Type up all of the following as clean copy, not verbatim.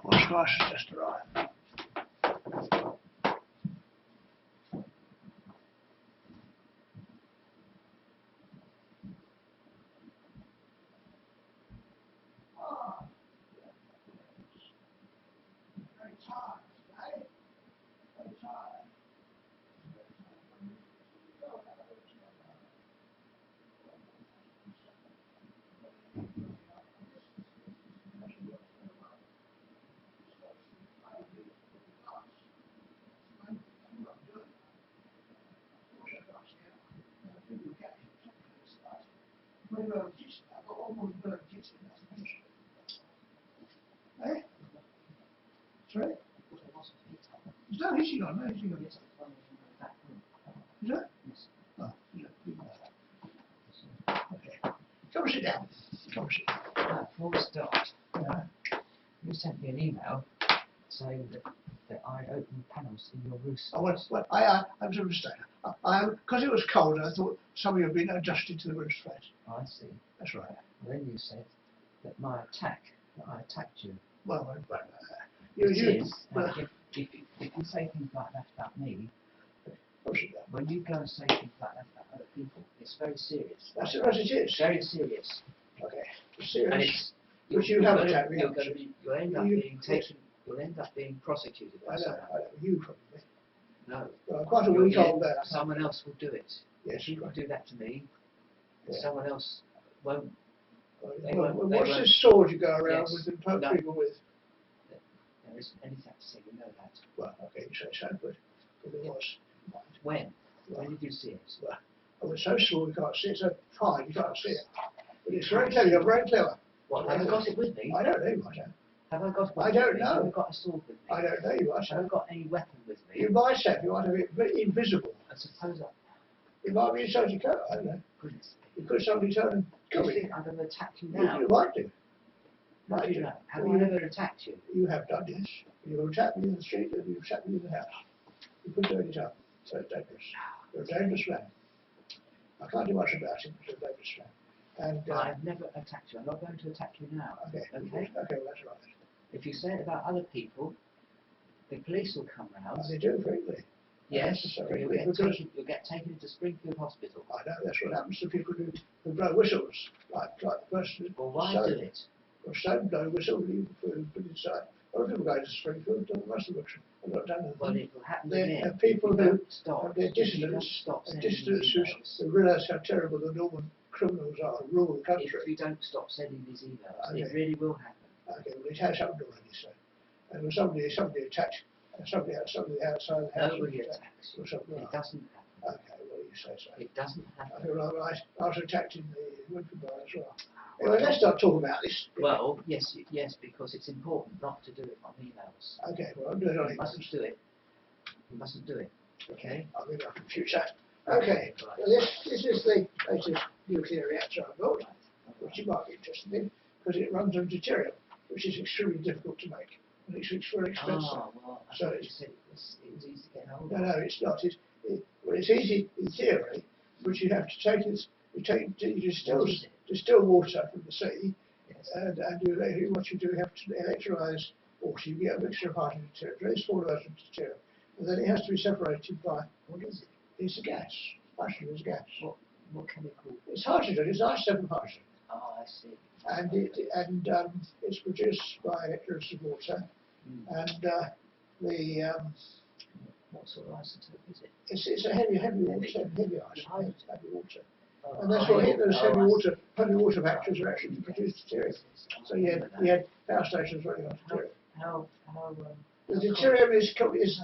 Wash rice has just arrived. Very tired today. Very tired. I've got all my bird kits in there. Eh? Sorry? There's no hitching on, no hitching on. Is there? Yes. Oh, yeah. Okay. Come and sit down. Come and sit down. Before we start, Yeah. you sent me an email saying that I opened panels in your roof. I was a mistake. Because it was cold, I thought some of you had been adjusted to the roof space. I see. That's right. And then you said that I attacked you. Well, It is. If you say things like that about me, when you go and say things like that about other people, it's very serious. That's what it is. Very serious. Okay. It's serious. And it's, But you have attacked me. you'll end up being taken. You'll end up being prosecuted. I know. You probably. No. Well, quite a week old there. Someone else will do it. Yes. If you can do that to me, Yeah. someone else won't. What's this sword you go around Yes. with and poke No. people with? There isn't anything to say. You know that. Well, okay, you say so, but there was. When? Well, When did you see it? well, oh, it's so small you can't see it, so fine you can't see it. But it's very clever, you're very clever. What? Have I got it with me? I don't know, you might have. Have I got it with I don't me? know. Have I got a sword with me? I don't know, you might Have I have. got any weapon with me? You might have it invisible. I suppose I. It might be inside your coat, I don't know. Goodness. You could suddenly turn and Do come you at think you. I'm going to attack you now? You might do. How Might do you do. know? Have Well, I ever attacked you? You have done, yes. You've attacked me in the street and you've attacked me in the house. You could do any time, so it's dangerous. You're a dangerous man. I can't do much about it, but you're a dangerous man. And, I've never attacked you. I'm not going to attack you now. okay, Okay? well, that's right. If you say it about other people, the police will come round. They do frequently. Yes, Necessary, and you'll get taken into Springfield Hospital. I know that's what happens to people who blow whistles, like the person. Well, why do it? Or stone blow whistle, you put inside. A lot of people go to Springfield, don't must have not done anything. Well, it will happen They're again. people If you who don't stop. have their If you don't dissidents, stop sending these emails. who realise how terrible the northern criminals are, who rule the country. If you don't stop sending these emails, Okay. it really will happen. Okay, well it has happened already, so. And when somebody attacked, somebody outside the house. Nobody attacks you. Or something It like doesn't happen. Okay, well you say so. It doesn't I happen. feel like I was attacked in the Winford as well. Anyway, let's not talk about this. Well, yes, because it's important not to do it on emails. Okay, well I'll do it on You emails. mustn't do it. You mustn't do it. Okay? I'll leave that for future. Okay, well, this is the latest nuclear reactor I built, which you might be interested in, because it runs on deuterium, which is extremely difficult to make, and it's very expensive. Ah, well, I So thought it's- you said it was easy to get hold No, of. no, it's not. Well, it's easy in theory, but you have to take it. You distill water from the sea, Yes. and what you do, you have to electrolyse water. You get a mixture of hydrogen and deuterium, very small version of deuterium, and then it has to be separated by. What is it? It's a gas. Hydrogen is a gas. What chemical? It's hydrogen. It's I7 hydrogen, Oh, I see. and it's produced by electrolysis of water, and What sort of isotope is it? it's a heavy water, heavy ice, Hydrogen. heavy water. Oh, And that's what Hitler's I see. heavy water factories are actually to produce deuterium. So he had power stations running on deuterium. How The deuterium is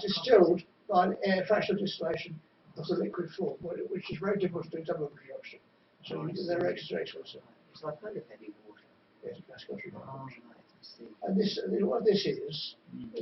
distilled by air fractional distillation of the liquid form, which is very difficult to do double production. So they're extra expensive. It's like kind of heavy water. Yes, that's got to be. Oh, right, I see. And what this is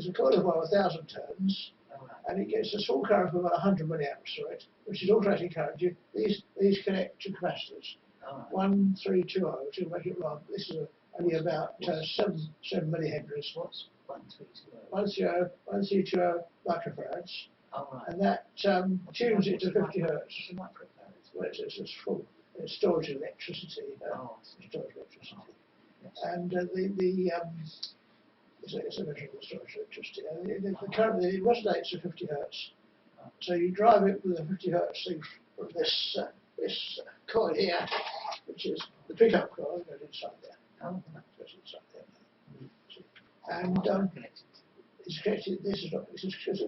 a coil of 1,000 turns, Oh, right. and it gets a small current of about 100 milliamps through it, which is alternating current. These connect to capacitors. Oh, right. 1320, which will make it run. This is only about 7 millihenries. What's 1320? 1320 microfarads, Oh, right. and that tunes it to 50 hertz. What's a microfarad? Well, it's full. It stores electricity. Oh, I see. It stores electricity. Yes. And it's a measurable storage electricity. And the current it resonates at 50 hertz. So you drive it with a 50 hertz thing from this coil here, which is the pickup coil, goes inside there. Oh, Goes inside there. And it's connected. This is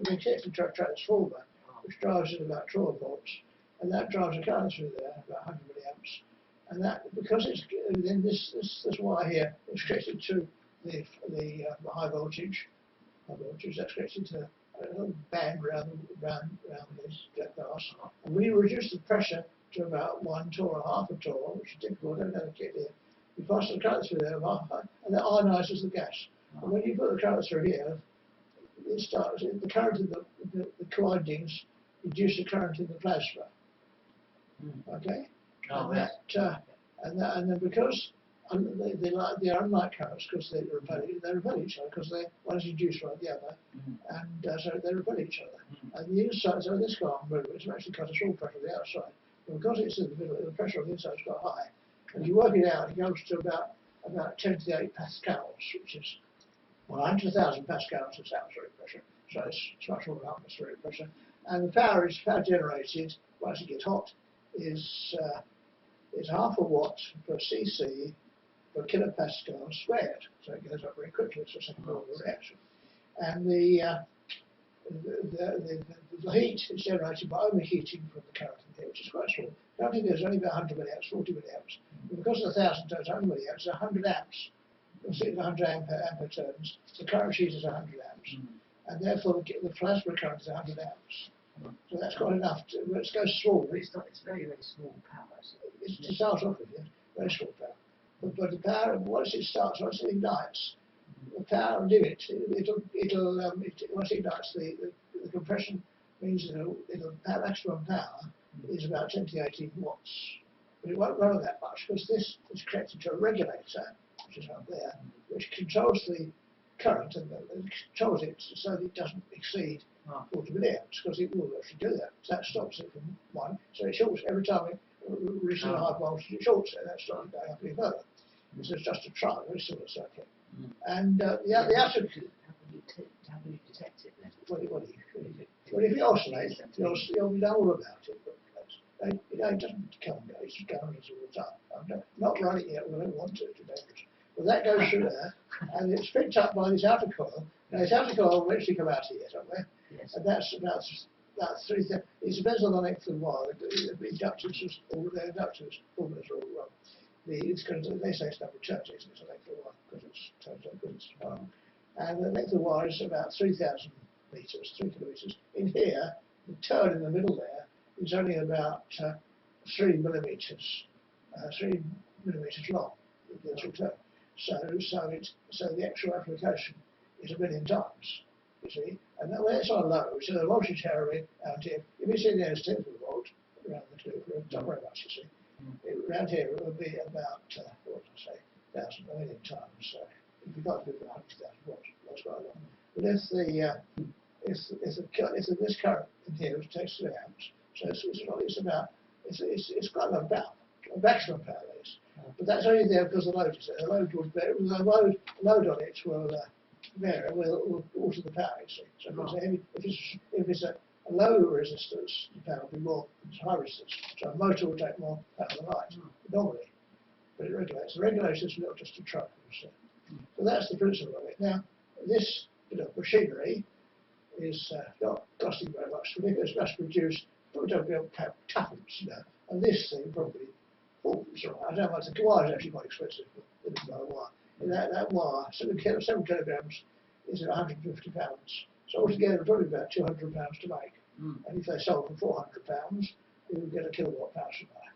been connected to a transformer, which drives in about 12 volts, and that drives a current through there about 100 milliamps. And that, because it's then this wire here is connected to the high voltage that's connected to a little band round this glass, and we reduce the pressure to about 1 torr or half a torr, which is typical. Don't get here. You pass the current through there, and that ionises the gas. And when you put the current through here, it starts the current in the windings reduce the current in the plasma. Okay. Oh, and then because they are unlike currents because they repel each other because one is induced by the other, and so they repel each other. And the inside, so this car movement is actually got a small pressure on the outside, but because it's in the middle, the pressure on the inside is quite high. And if you work it out, it goes to about 10 to the 8 pascals, which is 100,000 pascals is atmospheric pressure. So it's much more than atmospheric pressure. And the power generated once it gets hot is half a watt per cc per kilopascal squared. So it goes up very quickly. It's a second order reaction. And the heat is generated by overheating from the current in here, which is quite small. The current in here is only about 100 milliamps, 40 milliamps. And because of 1,000 turns 100 milliamps, 100 amps. You'll see 100 ampere turns. The current sheet is 100 amps. And therefore the plasma current is 100 amps. So that's quite enough. It goes small. It's very, very small power. It's to start off with, very small power. But the power, once it ignites, the power limit, once it ignites, the compression means maximum power is about 10 to 18 watts. But it won't run that much because this is connected to a regulator, which is up there, which controls the current and controls it so that it doesn't exceed 40 milliamps, because it will actually do that. So that stops it from one. So it shorts every time it reaches a high voltage, it shorts it. That stops it going up any further. So it's just a trial, very similar circuit. And the outer. How can you detect it then? Well, if it oscillates, you'll know all about it. But it doesn't come and go. It's just going as all the time. I'm not running it. We don't want to. It's dangerous. Well, that goes through there, and it's picked up by this outer coil. Now, this outer coil will actually come out here somewhere. Yes. And that's about 3,000. It depends on the length of the wire. The inductors, formulas are all wrong. It's going to, they say it's number of turns, it's the length of the wire, because it's wire. And the length of the wire is about 3,000 meters, 3 kilometers. In here, the turn in the middle there is only about 3 millimeters long, the actual turn. So the actual application is 1 million times, you see. And when it's on low, so the voltage area out here, if it's in there as 10 volt, around the two, not very much, you see. Around here it would be about, 1,000, 1 million times. So if you've got to do 100,000 watts, that's quite a lot. But if this current in here takes 3 amps, so it's quite a lot of power, a maximum power that is. But that's only there because the load is there. The load would vary. The load on it will vary. Will alter the power. You see. So if it's a low resistance, the power will be more. It's high resistance. So a motor will take more power than light normally. But it regulates. The regulation is not just a truck. So that's the principle of it. Now this bit of machinery is not costing very much. So it's mass produced. Probably don't have tuppence, and this thing probably. Oh, sorry, I don't know. The wire is actually quite expensive. The wire. And that wire, 7 kilograms, is 150 pounds. So altogether, it's probably about 200 pounds to make. And if they sold for 400 pounds, you would get a kilowatt power supply.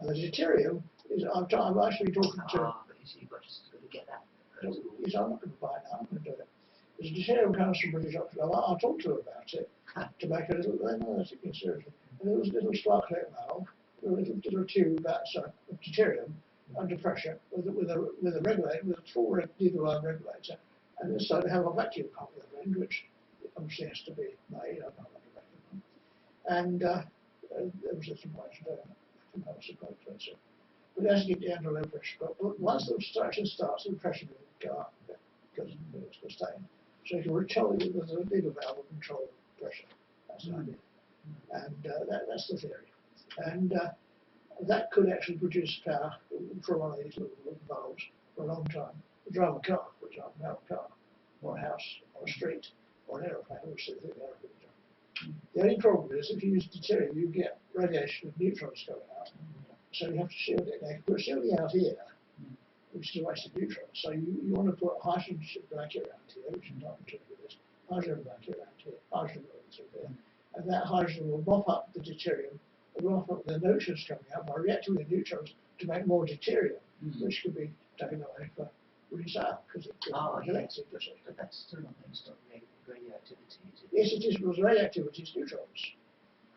And the deuterium is. I'm actually talking to. But you've got to get that. Yes, I'm not going to buy it now. I'm going to do it. The deuterium comes from British Oxford. I'll talk to her about it to make a little. No, that's it, seriously. And it was a little sparklet valve. A little tube of deuterium under pressure with a regulator, with a full needle line regulator, and this side they have a vacuum pump at the end, which obviously has to be made. I can't make a vacuum pump. And there was some ways to do it. Vacuum pumps are quite expensive. But it has to get down to low pressure. But once the extraction starts, the pressure will go up. because it's sustained. So you can control it with a bigger valve will control pressure. That's the idea. And that's the theory. And that could actually produce power from one of these little valves for a long time. To drive a car, for example, now a car, or a house, or a street, or an aeroplane, which is the aeroplane. The only problem is if you use deuterium, you get radiation of neutrons going out. So you have to shield it. Now, you put shielding out here, which is a waste of neutrons. So you want to put a hydrogen blanket around here, which is not particularly with this, hydrogen blanket around here, hydrogen through there. And that hydrogen will mop up the deuterium, mop up the neutrons coming out by reacting with the neutrons to make more deuterium, which could be taken away for resale, because it's electric, does it? But that's still not going to stop radioactivity, is it? Yes, it is, because radioactivity is neutrons.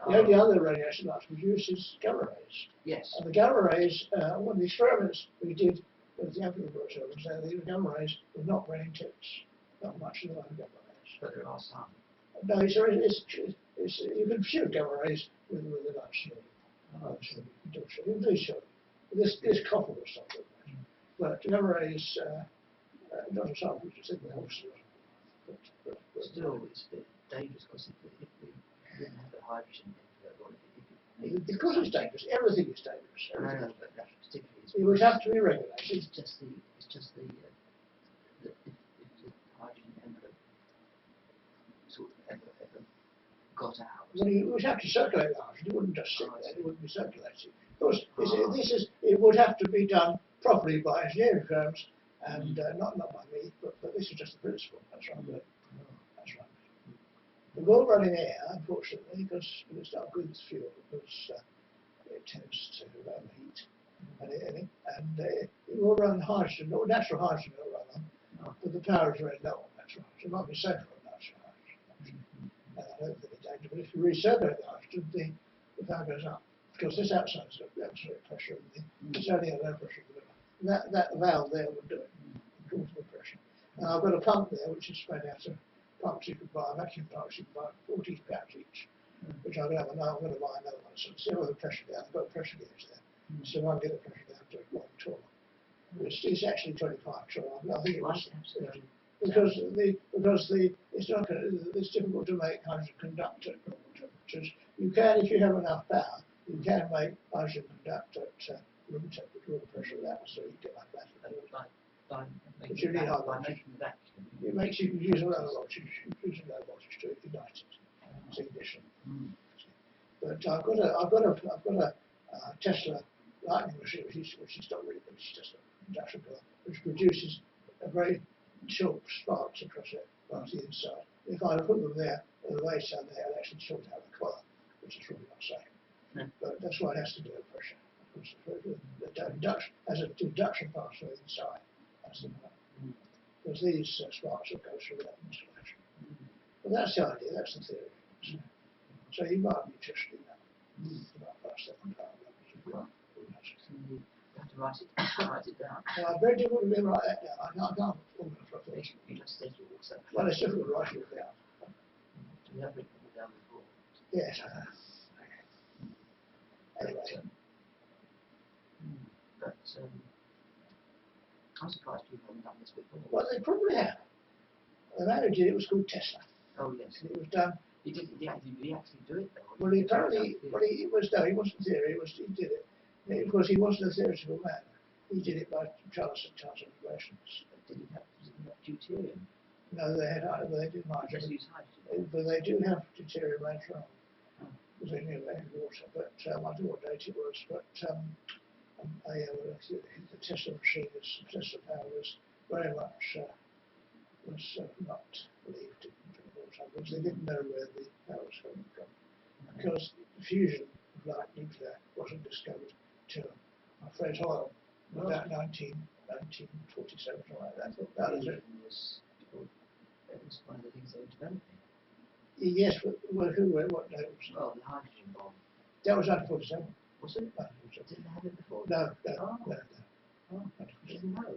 The only other radiation that's produced is gamma rays. Yes. And the gamma rays, one of the experiments we did with the African observers, the gamma rays were not very intense, not much of the gamma rays. But there are some. No, you can shoot gamma rays with a nice shield. You can do shield. This copper was something. But gamma rays, not a sample, just in the house. But still, it's a bit dangerous because if we didn't have the hydrogen, because it's dangerous, everything is dangerous. No, but that particularly is. It would have to be regulated. It's just the if the hydrogen ever got out. Well, you would have to circulate the hydrogen. It wouldn't just sit there. It wouldn't be circulated. Of course, it would have to be done properly by engineering firms, and not by me. But this is just the principle. That's right. That's right. The will run in air, unfortunately, because it's not good fuel, because it tends to overheat, and it will run hydrogen, or natural hydrogen it will run on, but the power is very low on natural hydrogen. It might be safer on natural hydrogen. I don't think it's dangerous, but if you recirculate the hydrogen, the power goes up, because this outside is the atmospheric pressure, it's only a low pressure delivery. That valve there would do it, controls the pressure. And I've got a pump there, which is spread out of pumps you could buy, vacuum pumps you can buy, 40 pounds each, which I'm going to buy another one. So see where the pressure down. I've got a pressure gauge there, so I can get the pressure down to one tour. It's actually 25. So I think it was because it's difficult to make hydrogen conduct at normal temperatures. You can, if you have enough power, you can make hydrogen conduct at room temperature, room pressure without so you get like that. By making the vacuum. It makes you can use a low voltage, use a low voltage to ignite it. It's ignition. But I've got a Tesla lightning machine, which is not really good. It's just an induction coil, which produces a very short sparks across it, right to the inside. If I put them there, on the way down there, I'd actually sort out the coil, which is really not safe. But that's why it has to do with pressure. The induction, as an induction pass through inside. That's the point. Because these sparks will go through that insulation. But that's the idea, that's the theory. So you might be interested in that. You might pass that on power levels as well. You have to write it down. Now, very difficult to write that down. I can't formula for it. You just said you also. Well, it's difficult to write it down. You have written it down before. Yes, I have. Anyway. But I'm surprised people haven't done this before. Well, they probably have. The man who did it was called Tesla. Oh yes. And it was done. Did he actually do it though? Well, he apparently, he wasn't theory. He did it. Of course, he wasn't a theoretical man. He did it by Charles observations. Did he have deuterium? No, they didn't hydrogen. Use hydrogen. But they do have deuterium later on. Because they knew they had water. But I don't know what date it was. But the Tesla machine, Tesla power was very much not believed in water, because they didn't know where the power was coming from. Because the fusion of light nuclear wasn't discovered till Fred Hoyle, about 1947, something like that. That was it. It was one of the things they were developing. Yes, but what date was it? Well, the hydrogen bomb. That was 1947. Was it? No, Didn't they have it before? no. Oh, I didn't know.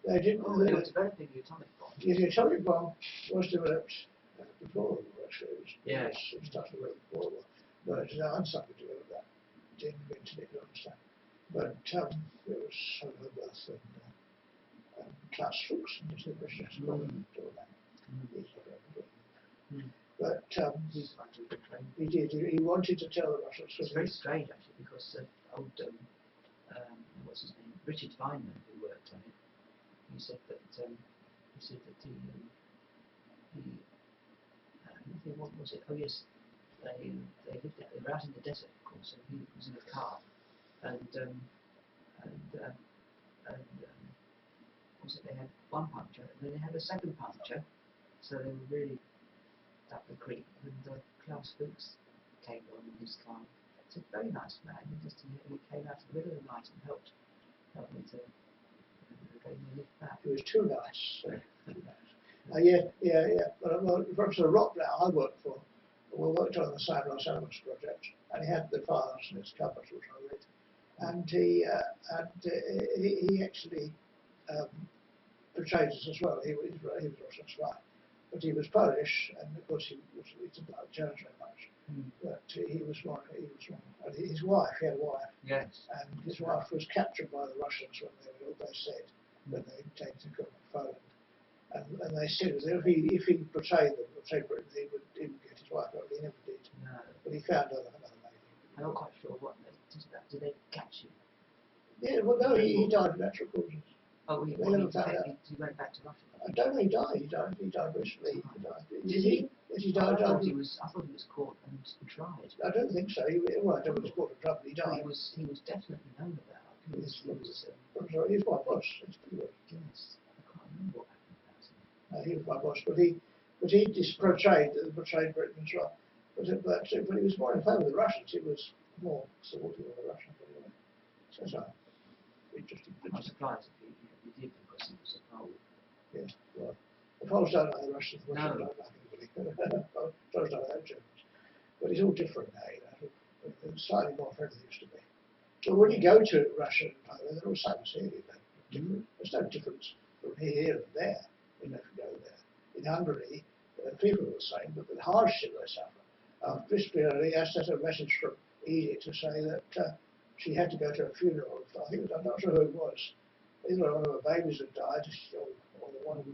They didn't. They were developing the atomic bomb. The atomic bomb was developed before the war, actually. Yes. It started way before the war. But Einstein could develop that. Didn't invented it, Einstein. But it was sort of a birth, and Klaus Fuchs, and the British Scotland, all that. But he did. He wanted to tell the Russians. It's very strange actually, because old what's his name, Richard Feynman, who worked on it, he said that what was it? Oh yes, they were out in the desert, of course, and he was in a car, and what was it? They had one puncture, and then they had a second puncture, so they were really up the creek, and Klaus Fuchs came on in his car. It's a very nice man. He came out in the middle of the night and helped me to get me a lift back. It was too nice. Yeah. Well, from the rock that I worked for, we worked on the same Los Alamos project, and he had the files in his cupboard, which I read, and he actually portrayed us as well. He was Russian spy. But he was Polish, and of course he didn't challenge very much. But he was one. And his wife, he had a wife. Yes. And his wife was captured by the Russians when they said when they came to Poland. And they said that if he betrayed them, Britain, he would get his wife out. He never did. No. But he found another lady. I'm not quite sure what did they catch him? Yeah. Well, no, he died of natural causes. Oh, he went back to Russia. I don't know. He died recently. Did he? Yes, he died. I thought he was caught and tried. I don't think so. I don't think he was caught in trouble. He died. He was definitely known about. I'm sorry, he was my boss. Yes, I can't remember what happened about him. He was my boss, but he just portrayed Britain as well. But he was more in favour of the Russians. He was more supportive of the Russians anyway. So interesting. I'm surprised if he did, because he was a Pole. Yes, well, the Poles don't like the Russians. The Russians No. don't like anybody. Poles don't like Germans. But it's all different now, you know. It's slightly more friendly than it used to be. So when you go to Russia and Poland, they're all the same as here, you know. There's no difference from here and there, you know, if you go there. In Hungary, people are the same, but the hardship they suffer. Recently, I sent a message from Edith to say that she had to go to a funeral. I think I'm not sure who it was. Either one of her babies had died, or one of her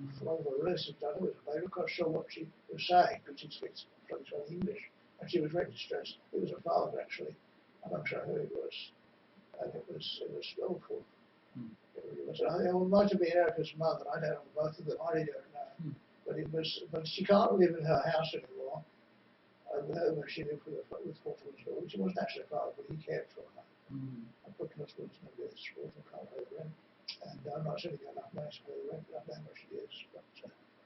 relatives died. It was a baby. I'm not sure what she was saying, but she speaks English, and she was very distressed. It was a father, actually. I'm not sure who it was, and it was awful. It might have been Erica's mother. I don't know both of them. I really don't know. But she can't live in her house anymore. Where she lived with Hawthorne's daughter, which wasn't actually a father, but he cared for her. I put Hawthorne's number as Hawthorne can't pay the rent, and I'm not certainly got enough money to pay the rent, but I don't know where she is. But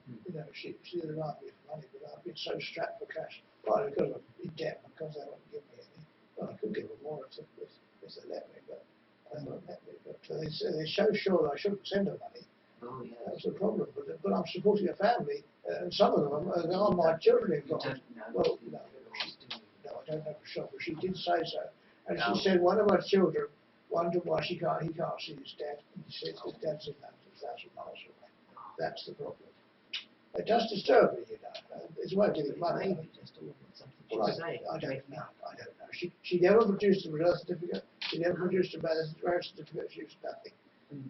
you know, she didn't ask me for money, but I've been so strapped for cash, partly because I'm in debt, because they won't give me any. Well, I could give them more if they let me, but they won't let me. But they're so sure that I shouldn't send her money. Oh, yeah. That's the problem. But I'm supporting a family, and some of them are my children involved. Well, no, I don't know for sure, but she did say so. And she said one of our children wondered why he can't see his dad. He says his dad's in London, 1,000 miles away. That's the problem. It does disturb me, you know. It's a way of getting money. Well, I don't know. She never produced a birth certificate. She never produced a marriage certificate. She used nothing.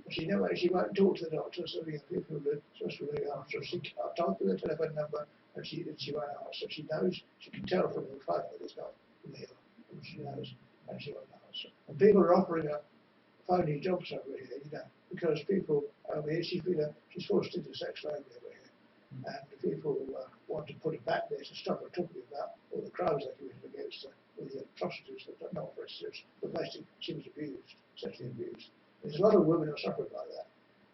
She won't talk to the doctor, so the people who are supposed to be looking after her. She can't talk to the telephone number, and she won't answer. She knows, she can tell from the phone that it's not real, and she knows, and she won't answer. And people are offering her phony jobs over here, you know, because people over here, she's forced into sex slavery over here, and people want to put her back there to stop her talking about all the crimes they committed against her, all the atrocities that are not very serious, but basically she was abused, sexually abused. There's a lot of women who are suffering by that,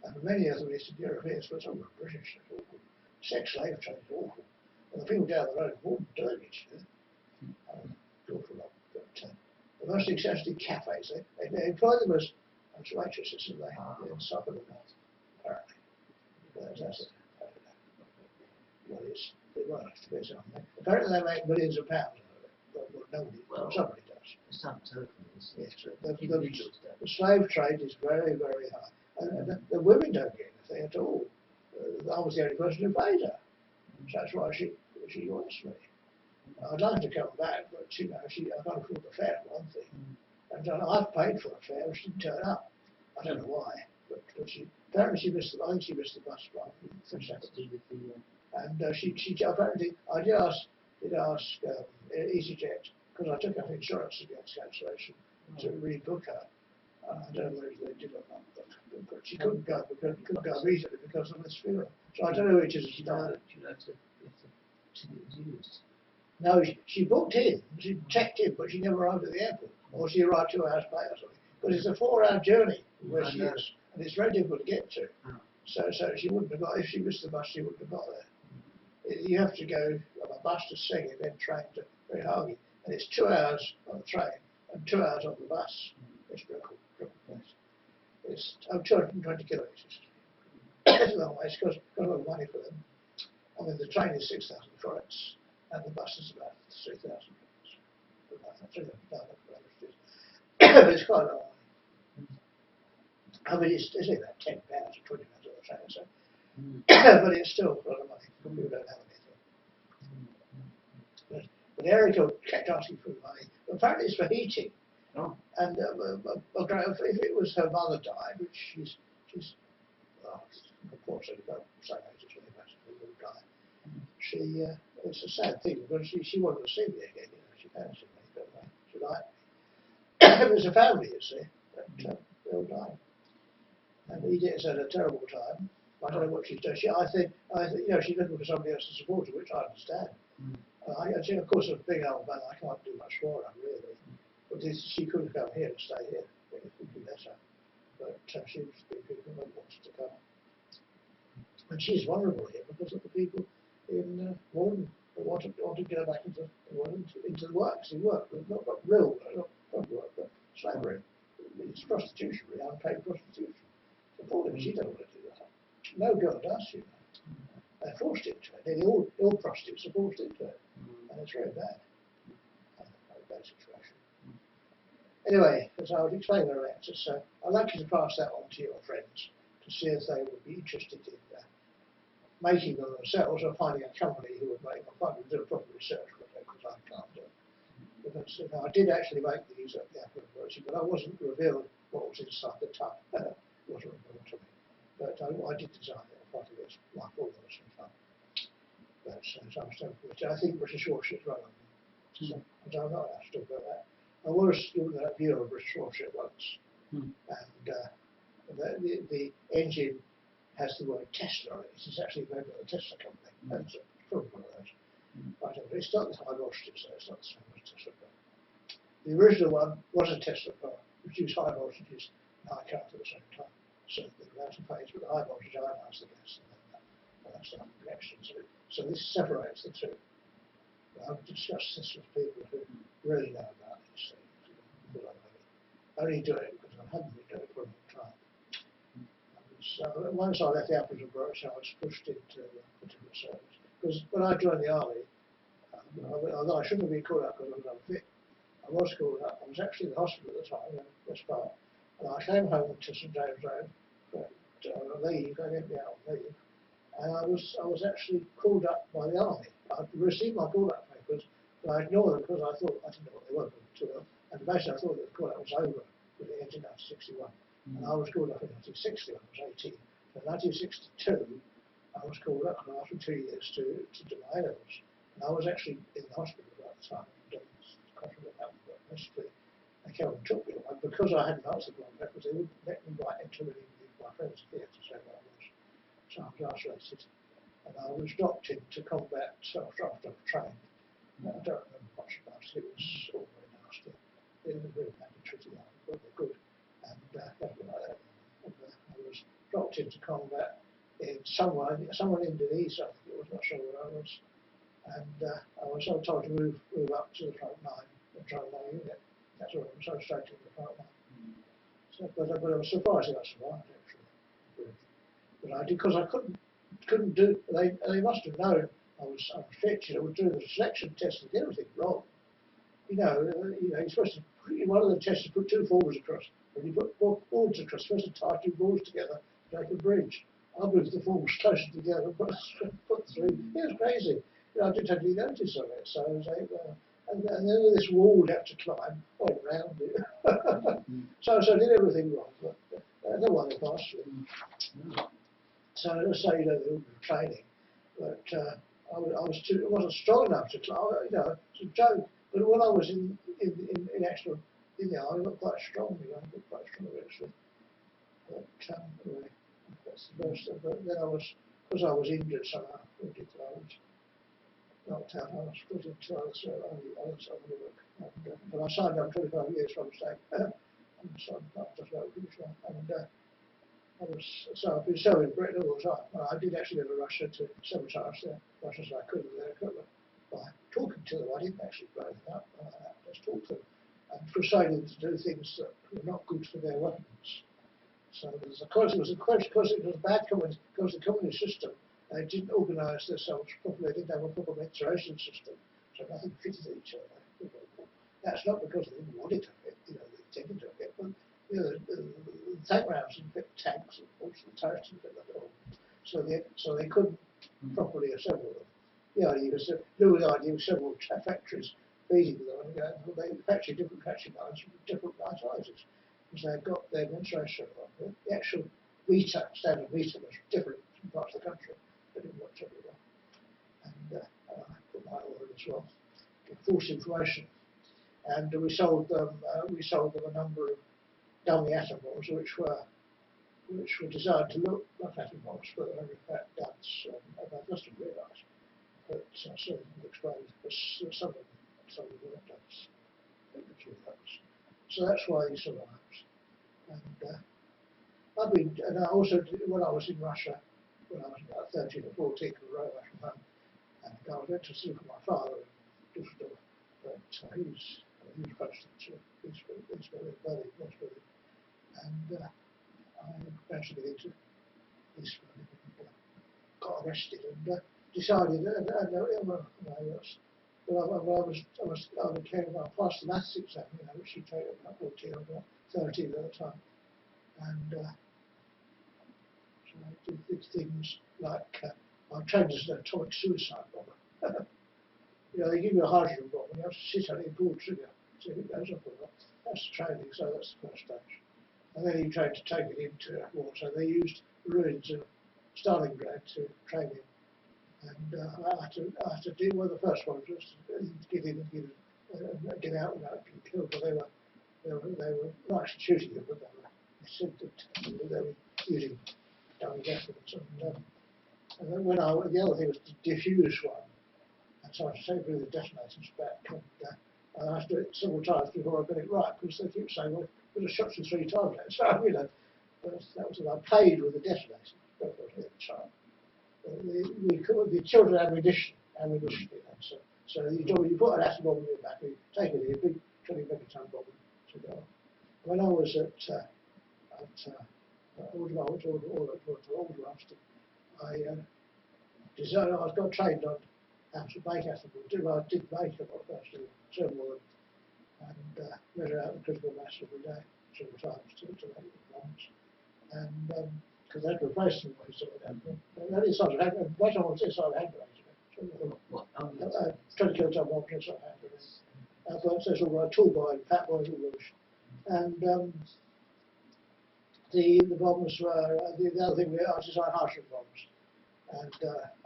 and many of them are Eastern Europeans, but some are British. It's awful. Sex slave trade is awful, and the people down the road wouldn't do it. An awful lot. But the most successful cafes, they employ them as waitresses, and they suffer them out. Apparently, that's it. I don't know. Well, apparently they make millions of pounds out of it. Well, somebody does. Some totally is. Yes, the slave trade is very, very high. And the women don't get anything at all. I was the only person who paid her. So that's why she wants me. I'd like to come back, but you know, I can't afford the fare, one thing. And I've paid for a fare, and she didn't turn up. I don't know why, but apparently she missed the, I think she missed the bus by 3 seconds. And she apparently, I did ask EasyJet, because I took out insurance against cancellation to rebook her. I don't know whether they did or not, but she couldn't go immediately because of this funeral. So I don't know which is she died. No, she booked in, she checked in, but she never arrived at the airport, or she arrived 2 hours late or something. Because it's a 4-hour journey where she is, and it's very difficult to get to. So she wouldn't have got, if she missed the bus, she wouldn't have got there. You have to go on a bus to Sing and then train to Harvey, and it's 2 hours on the train and 2 hours on the bus. It's critical place. It's 220 kilometres. It's a long way. It's got a lot of money for them. I mean, the train is 6,000 francs, and the bus is about 3,000 francs. But it's quite a long way. I mean, it's about £10 or £20 on the train, so. But it's still a lot of money. People don't have anything. But Erica kept asking for money. Apparently, it's for heating. Oh. And if it was her mother died, which she's well, unfortunately about the same age as me, basically, will die. It's a sad thing because she wanted to see me again. You know, she fancied me, but she liked me. It was a family, you see, but they all died. And Edith's had a terrible time. I don't know what she's doing. I think, you know, she's looking for somebody else to support her, which I understand. I think, of course, as a big old man, I can't do much for her, really. But she could have come here and stay here, if it would be better. But she was the people who wanted to come. And she's vulnerable here because of the people in Warden who want to get her back into the work. See, work, not real, not work, but slavery. It's prostitution, really, unpaid prostitution. Supporting, she doesn't want to do that. No girl does, you know. They're forced into it. Nearly all prostitutes are forced into it. And it's very bad. Very bad situation. Anyway, as I was explaining the reactors, so I'd like you to pass that on to your friends to see if they would be interested in making them themselves or finding a company who would make them. Finding do a proper research for them, because I can't do it. Because I did actually make these at the Apple University, but I wasn't revealed what was inside the tub. It wasn't revealed to me. But I did design it. I thought it was my formula some fun. But I think British warships run on them. So I don't know how to talk about that. I was a student at Bureau of British Warship once, and the engine has the word Tesla on it. It's actually made by the Tesla company. That's probably one of those. Right, it's not the high voltage, so it's not the same as Tesla car. The original one was a Tesla car, which used high voltages and high current at the same time. So the amount of phase with the high voltage ionized the gas, and that's the reaction. So this separates the two. I've discussed this with people who really know about these things. I only do it because I haven't been doing it for a long time. So once I left the Apples and Brooks, I was pushed into the particular service. Because when I joined the army, although I shouldn't have been called up because I was unfit, I was called up. I was actually in the hospital at the time, in West Park, and I came home to St James Road for leave. They let me out on leave, and I was actually called up by the army. I received my call-up papers, but I ignored them because I thought I didn't know what they were too well. And basically, I thought that the call-up was over with the engine in 1961. And I was called up in 1960. I was 18. So in 1962, I was called up and after 2 years to do my A-levels. And I was actually in the hospital at the time. I don't quite remember what happened, but basically, they came and took me. And because I hadn't answered my papers, they wouldn't let me write into my friends here to say what I was. So I was isolated. And I was dropped into combat after I was trained. I don't remember much about it. It was all very nasty. They were really badly treated, but they're good. And everything like that. And, I was dropped into combat in somewhere in Indonesia. I think it was, not sure where I was. And I was told to move up to the front line and try my unit. That's all. I was so straight to the front line. So, but I was surprised that I survived actually. But I did because I couldn't do. They must have known I was fit. You know, was doing the selection test and did everything wrong. You know, you're supposed to. One of the tests is put 2 forwards across. When you put 4 forwards across, you're supposed to tie 2 boards together to make a bridge. I moved the forwards closer together and put 3. It was crazy. You know, I didn't have any notice of it. So I was able, and then this wall you have to climb all around it. So I did everything wrong. But They won the cost. So let's say, you know, the training, but I wasn't strong enough to, you know, to joke. But when I was in actual, in the army, I got quite strong, you know, I got quite strong actually. But anyway, that's the first thing. But then because I was injured somehow, I was knocked out, I was put into other work. And, but I signed up 25 years from the state. And so I just wrote and so I've been serving Britain all the time. I did actually go to Russia to sabotage the Russians I could with their equipment by talking to them. I didn't actually blow them up. Just talk to them and persuade them to do things that were not good for their weapons. So it was a bad communist, because the communist system, they didn't organise themselves properly. They didn't have a proper mensuration system, so nothing fitted each other. That's not because they didn't want it to fit, you know, they intended to fit, but you know, the tank rounds and fit tanks and all the turrets and fit that all. So they couldn't properly assemble them. Yeah, you could do the idea of several factories feeding them, and different factory lines with different sizes. Because they've got their mensuration on. The actual meter, standard meter, was different in parts of the country. They didn't work everywhere. And I put my order as well. False information. And we sold them a number of dummy atom bombs, which were designed to look like atom bombs, but they were in fact guns. And I must have realised that some of them exploded, but some of them weren't guns. So that's why he survives. And I also did, when I was in Russia, when I was about 13 or 14, I rode back from home, and I went to see my father in Düsseldorf, but he's Protestant, so he's very much with it. And I managed to get into East Berlin and got arrested and decided, I passed the maths exam, you know, which you take about 14 or about 13 at the time. And so I did things like, I trained as an atomic suicide bomber. You know, they give you a hydrogen bomb and you have to sit on it and pull the trigger, see if it goes up or not. That's training, so that's the first stage. And then you train to take it into war. So they used ruins of Stalingrad to train him. And I had to deal with the first one, just to get in and get out without being killed. But they were not actually shooting him, but they said that they were using dummy weapons. And then the other thing was to defuse one. And so I had to take the detonators back. And I had to do it several times before I got it right, because they keep saying, well, we just shot you 3 times. So, you know, that was what I paid with the detonators. At the time. The children ammunition, you know, so you put an atom bomb in your back, you take it in a big 20 megaton bomb to go. When I was at Aldermaston, I got trained on how to make atom bombs. I did make them actually, several of them, and measure out the critical mass every day, several times to make the bombs. And because they'd replace them with something like that. Inside a hand, right on inside a hand grenade. What? Trying to kill some bombs inside a hand grenade. But there's all tall boy, fat boys, all rubbish. And the bombs were, the other thing, I designed hydrogen bombs. And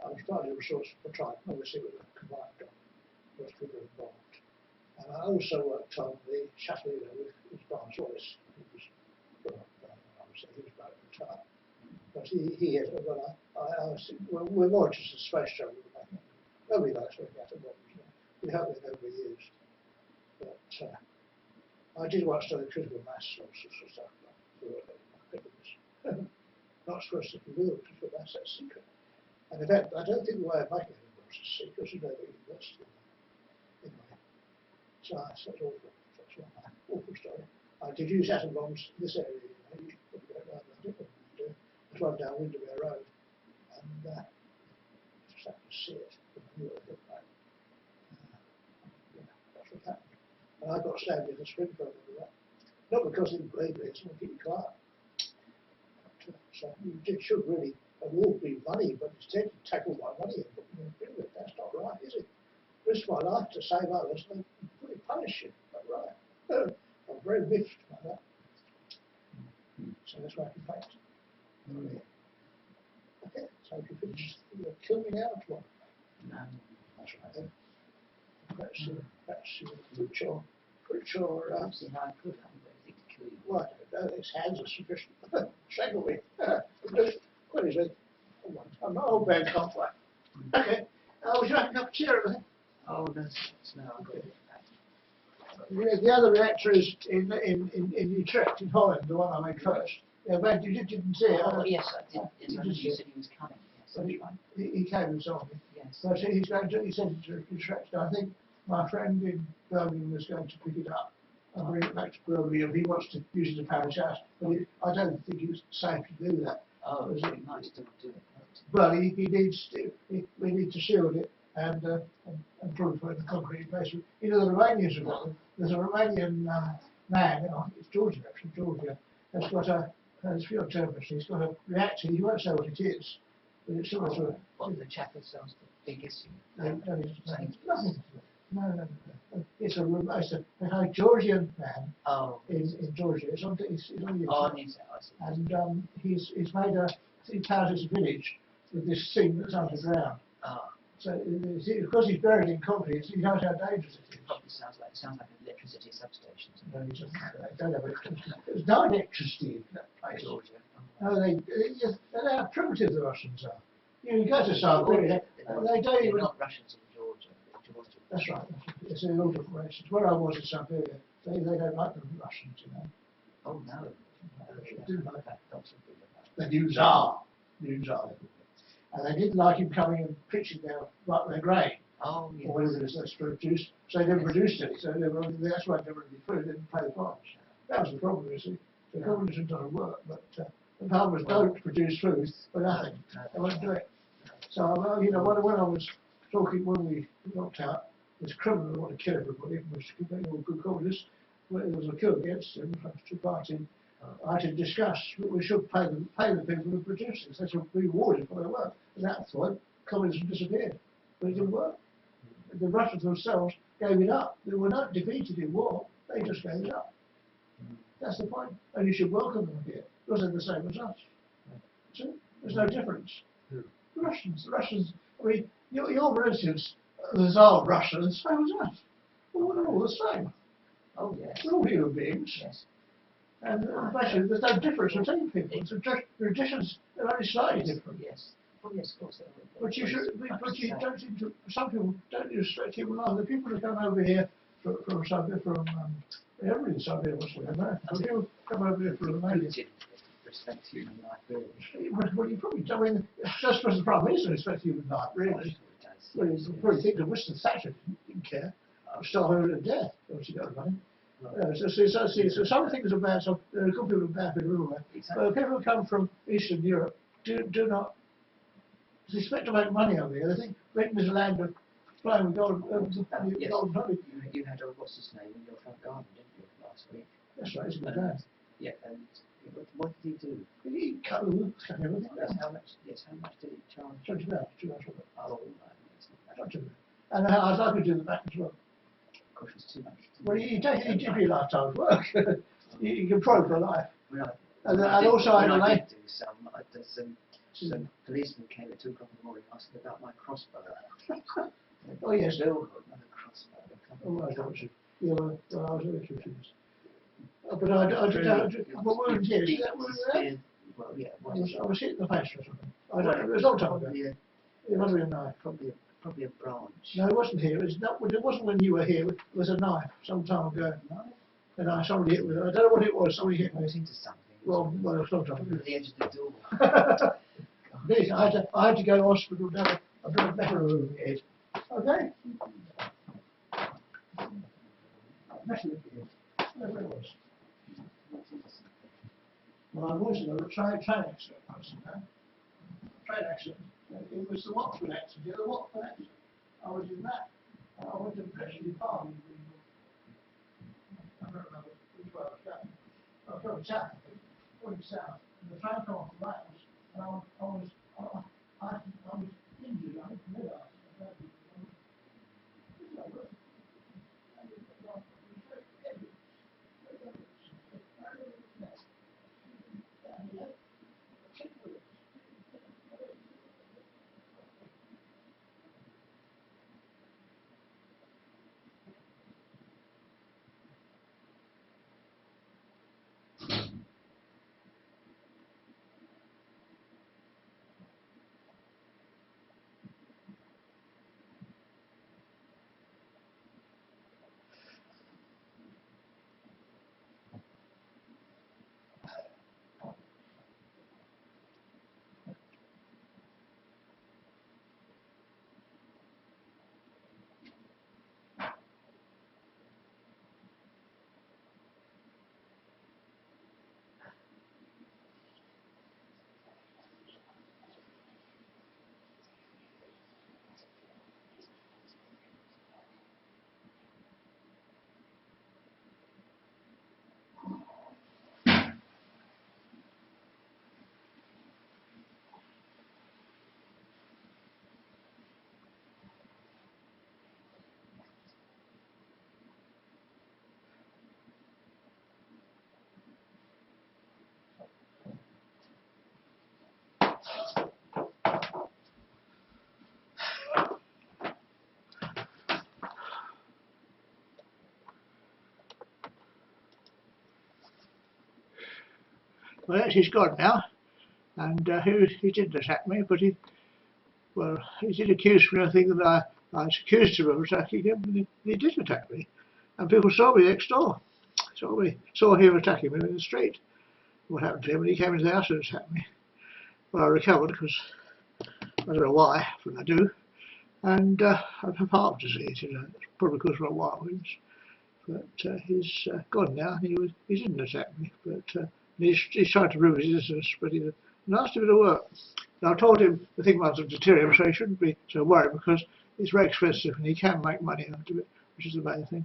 I was partly resourced for trying, obviously with a combined job, was people involved. And I also worked on the shuttle, you know, with Barnes Wallace. He was about to retire. But he had, we're more interested in space travel. Nobody likes working atom bombs. You know. We hope they're never used. But I did watch the critical mass sources and stuff. Not supposed to reveal critical mass, that's secret. And in fact, I don't think the way of making atom bombs is secret, you know, the university. Anyway, so that's awful. That's one awful story. I did use atom bombs in this area, you know, you probably don't know about it. I drove down Windermere Road and just happened to see it. I knew it looked like. That's what happened. And I got stabbed in the Springfield over that. Not because he believed me, it's not keep you quiet. But, so you should really, a war be money, but instead you take all my money and put me in prison. That's not right, is it? Risk my life to save others and they really punish you. Not right. I'm very miffed by that. So so that's why I can paint. Okay, so if you finish, you'll kill me now or what? No. That's right then. Perhaps put your I don't see how I could have anything to kill you. well, I don't know, his hands are sufficient. Strangle me. What is it? I'm not old man, can't fly. Okay. Would you like a cup of tea or anything? Oh, that's no, I've got it. The other reactor is in Utrecht, in Holland, the one I made first. Yeah, but you didn't see it. Oh, yes, I did. Yes, You I just you said- said he was coming. Yes, So that's right. he came and saw me. Yes. So he's going to, he said to Utrecht, I think my friend in Birmingham was going to pick it up and bring it back to Birmingham. He wants to use it as a parish house, but I don't think it's safe to do that. Oh, it was really nice to do it. Well, he needs to, we need to shield it and proof it in the concrete place. You know, the Romanians have got them. There's a Romanian man, it's Georgia actually, Georgia, has got a field service. He's got a reactor. He won't say what it is, but it's sort of What, the chap that sells the biggest nothing. No. It's a Georgian man Oh. in Georgia. It's on YouTube. Oh, I need to, I see. And he's made he powers his village with this thing that's underground. Oh, So because he's buried in concrete, he knows how dangerous it is. probably sounds like an electricity substation. No, he doesn't. They don't have electricity. There's no electricity in that place. Georgia. No, they're how primitive the Russians are. You go to Siberia, they don't They're even. not Russians in Georgia. Georgia. That's right. It's in all different races. Where I was in Siberia, they don't like the Russians, you know. Oh no. They do like that. Lots of people about The new Tsar. And they didn't like him coming and preaching their grain, Oh, yes. or whatever it is that's produced. So they never produced it. So that's why they never really food, they didn't pay the farmers. That was the problem, you see. The communism doesn't work, but the farmers don't produce food for nothing. They won't do it. So, when I was talking, when we knocked out this criminal who wanted to kill everybody, which all good communists, when there was a coup against him, to fight him, I had to discuss that we should pay the people who produce this. They should be rewarded for their work. And that's why communism disappeared. But it didn't work. The Russians themselves gave it up. They were not defeated in war. They just gave it up. That's the point. And you should welcome them here because they're the same as us. See? There's no difference. The Russians, I mean, your relatives, the Tsar of Russia, are the same as us. Well, they're all the same. Oh, yes. They're all human beings. Yes. And especially, there's no difference between people. So traditions are only slightly different. Yes. Oh, yes, of course. But you don't seem to, some people don't respect human life. The people who come over here from Siberia, everybody in Siberia wants to America. The people come over here from Romania. Respect human life, really. Well, you probably don't. I mean, just because the Prime Minister respects human life, really. Well, you probably think that Winston Thatcher didn't care. Starve her to death. She got money. So some things are bad, so there are good people and bad people everywhere. Exactly. But people who come from Eastern Europe do not expect to make money over here. They think Britain is a land of flowing with gold, Yes. golden honey. You had what's his name in your front garden, didn't you, last week? That's right, isn't it bad? Yeah, and what did he do? He cut the roof, cut everything Yes, down. how much did he charge? 20 pounds, 2 hours of it. Oh, no, it's not Not too bad. And I'd like to do the back as well. Of course, it's too much. Well, you take it into your lifetime work. you can pro for life. Well, And I did- also I when relate. did do some policemen came at 2 o'clock in the morning asking about my crossbow. Oh yes, They all got another crossbow. oh, I got you. Yeah, well, I was very confused. But what wound here? See that wound there? Well, yeah, I was hit in the face or something. I don't know. It was a long time ago. Probably It must be a knife. probably a branch. No, it wasn't here. It wasn't when you were here. It was a knife some time ago. And somebody hit with it. I don't know what it was. Somebody hit me. Pointing to something. Well, it was a long time Probably ago. at the edge of the door. Please, I had to go to hospital to have a better room head. Okay? Better room head. Whatever it was. Well, I was in a train accident once, you know. Train accident. It was the Watford accident. Yeah, the Watford accident. I was in that. I went to Bletchley Farm. I don't remember which way I was going. I was going south, I think. Going south. And the train came off the rails. And I was injured. I didn't realise. Well, he's gone now, and he didn't attack me, but he did accuse me of things that I accused him of attacking him, and he did attack me. And people saw me next door, saw him attacking me in the street. What happened to him when he came into the house and attacked me? Well, I recovered because I don't know why, but I do. And I've had heart disease, probably because of my wire wounds. But he's gone now. He didn't attack me, but he's trying to prove his innocence. But he's a nasty bit of work. Now, I told him the thing runs on deuterium, so he shouldn't be so worried because it's very expensive and he can make money out of it, which is the main thing.